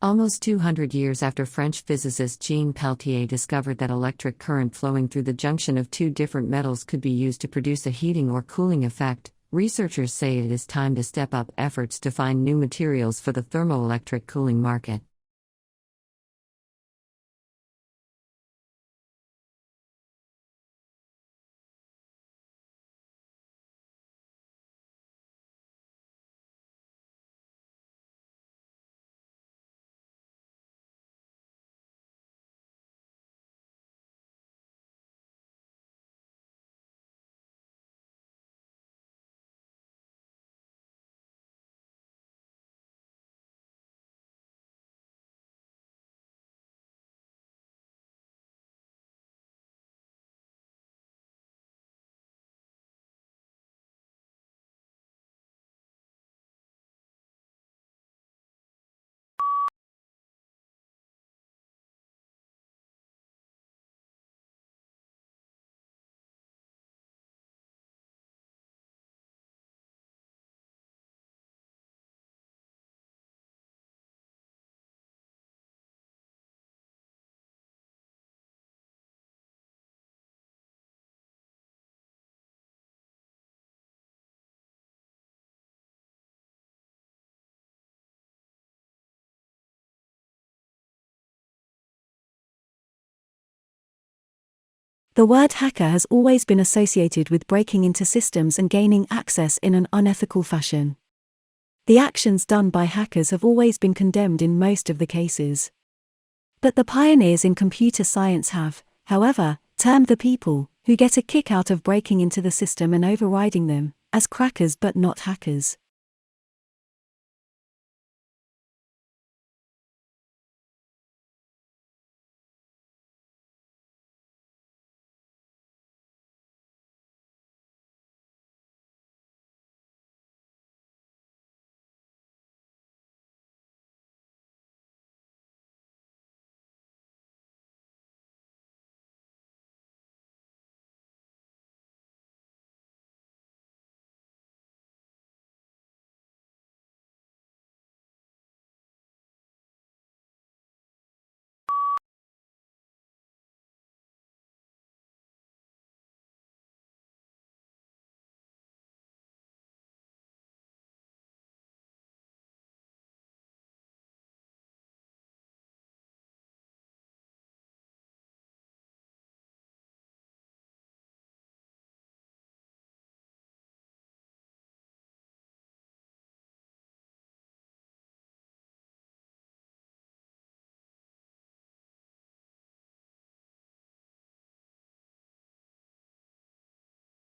Almost 200 years after French physicist Jean Peltier discovered that electric current flowing through the junction of two different metals could be used to produce a heating or cooling effect, researchers say it is time to step up efforts to find new materials for the thermoelectric cooling market. The word hacker has always been associated with breaking into systems and gaining access in an unethical fashion. The actions done by hackers have always been condemned in most of the cases. But the pioneers in computer science have, however, termed the people who get a kick out of breaking into the system and overriding them as crackers but not hackers.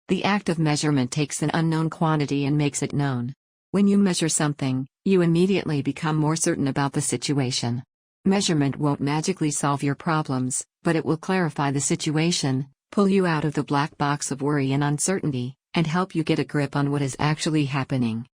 The act of measurement takes an unknown quantity and makes it known. When you measure something, you immediately become more certain about the situation. Measurement won't magically solve your problems, but it will clarify the situation, pull you out of the black box of worry and uncertainty, and help you get a grip on what is actually happening.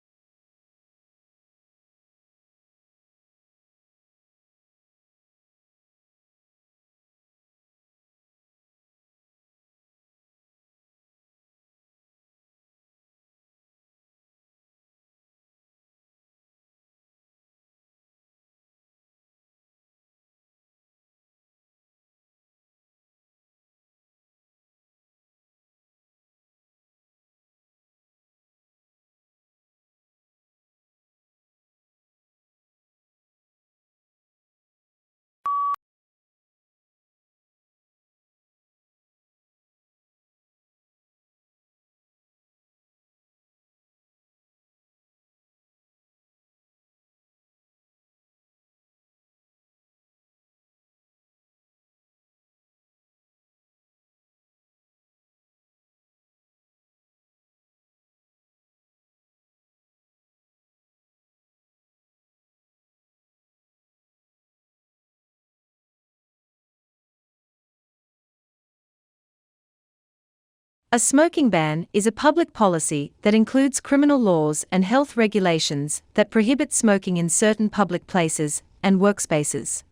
A smoking ban is a public policy that includes criminal laws and health regulations that prohibit smoking in certain public places and workspaces.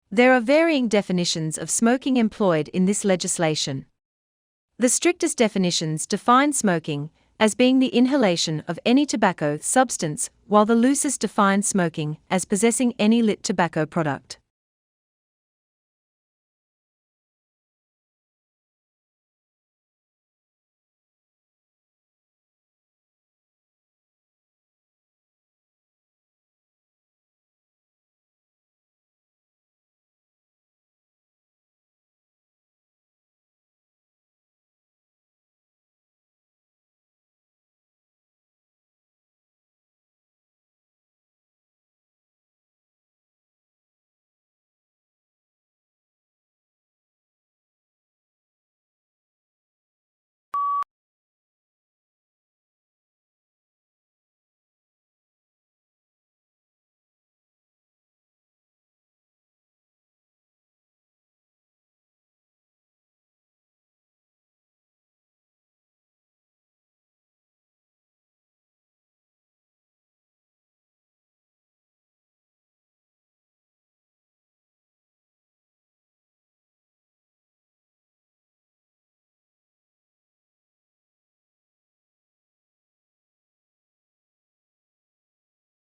There are varying definitions of smoking employed in this legislation. The strictest definitions define smoking as being the inhalation of any tobacco substance, while the loosest defines smoking as possessing any lit tobacco product.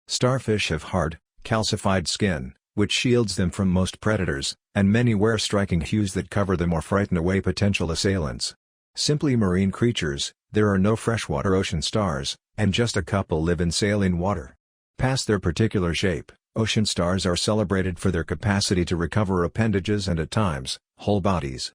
Starfish have hard, calcified skin, which shields them from most predators, and many wear striking hues that cover them or frighten away potential assailants. Simply marine creatures, there are no freshwater ocean stars, and just a couple live in saline water. Past their particular shape, ocean stars are celebrated for their capacity to recover appendages and at times, whole bodies.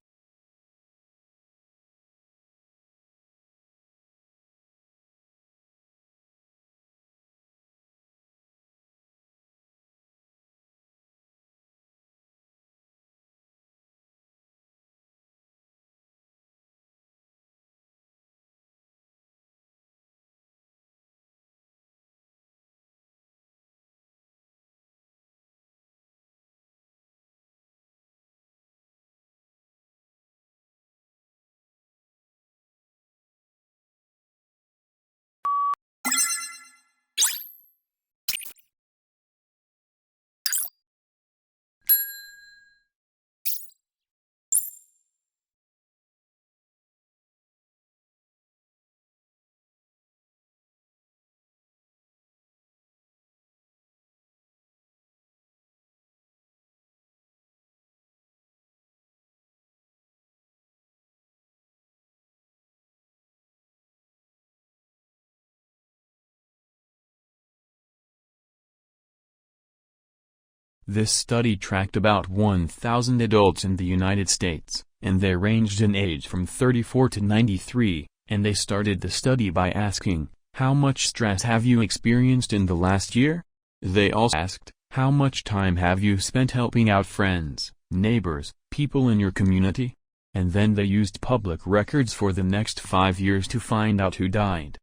This study tracked about 1,000 adults in the United States, and they ranged in age from 34 to 93, and they started the study by asking, "How much stress have you experienced in the last year?" They also asked, "How much time have you spent helping out friends, neighbors, people in your community?" And then they used public records for the next 5 years to find out who died.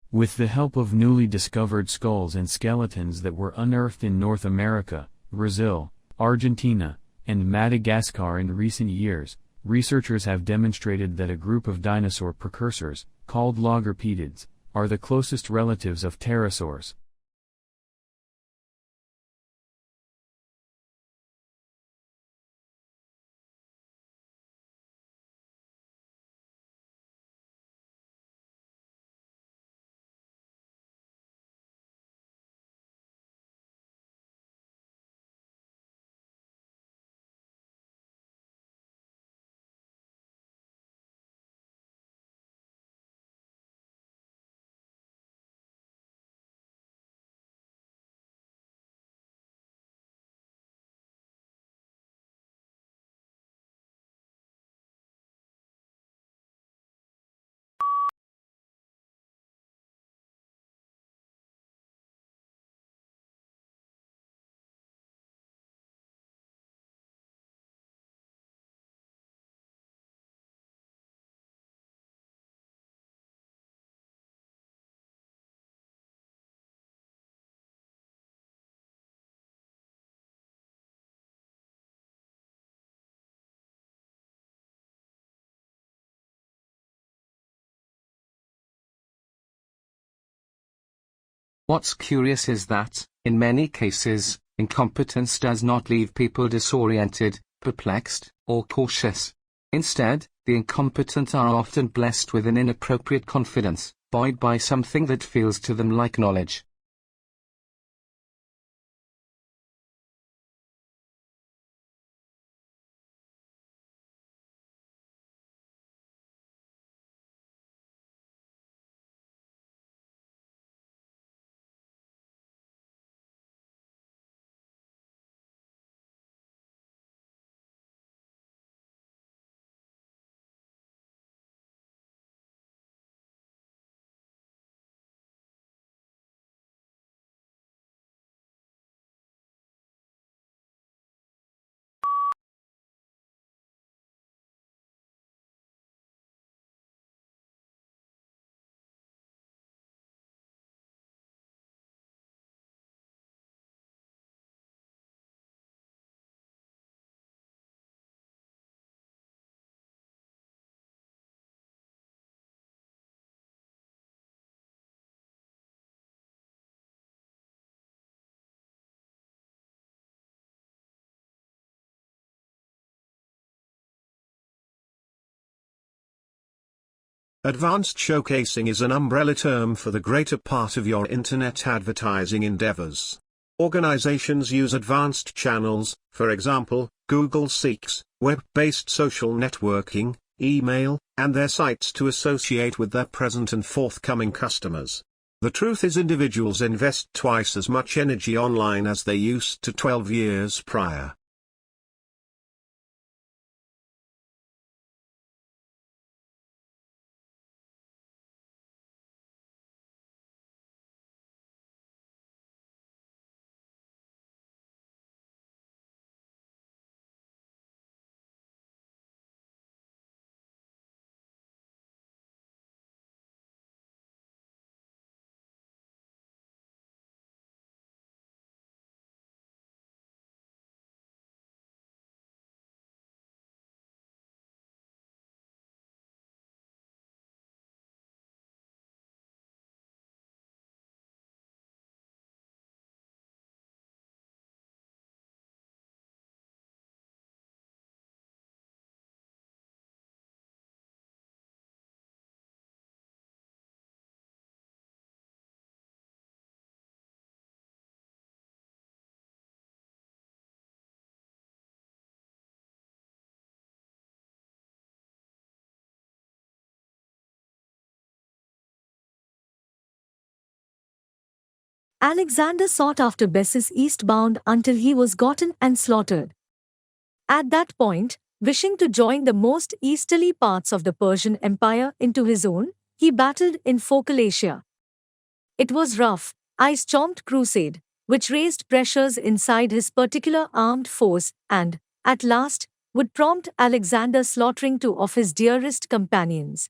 With the help of newly discovered skulls and skeletons that were unearthed in North America, Brazil, Argentina, and Madagascar in recent years, researchers have demonstrated that a group of dinosaur precursors, called logorpedids, are the closest relatives of pterosaurs. What's curious is that, in many cases, incompetence does not leave people disoriented, perplexed, or cautious. Instead, the incompetent are often blessed with an inappropriate confidence, buoyed by something that feels to them like knowledge. Advanced showcasing is an umbrella term for the greater part of your internet advertising endeavors. Organizations use advanced channels, for example, Google seeks web-based social networking, email, and their sites to associate with their present and forthcoming customers. The truth is, individuals invest twice as much energy online as they used to 12 years prior. Alexander sought after Bessus eastbound until he was gotten and slaughtered. At that point, wishing to join the most easterly parts of the Persian Empire into his own, he battled in Focal Asia. It was rough, ice-chomped crusade, which raised pressures inside his particular armed force and, at last, would prompt Alexander slaughtering two of his dearest companions.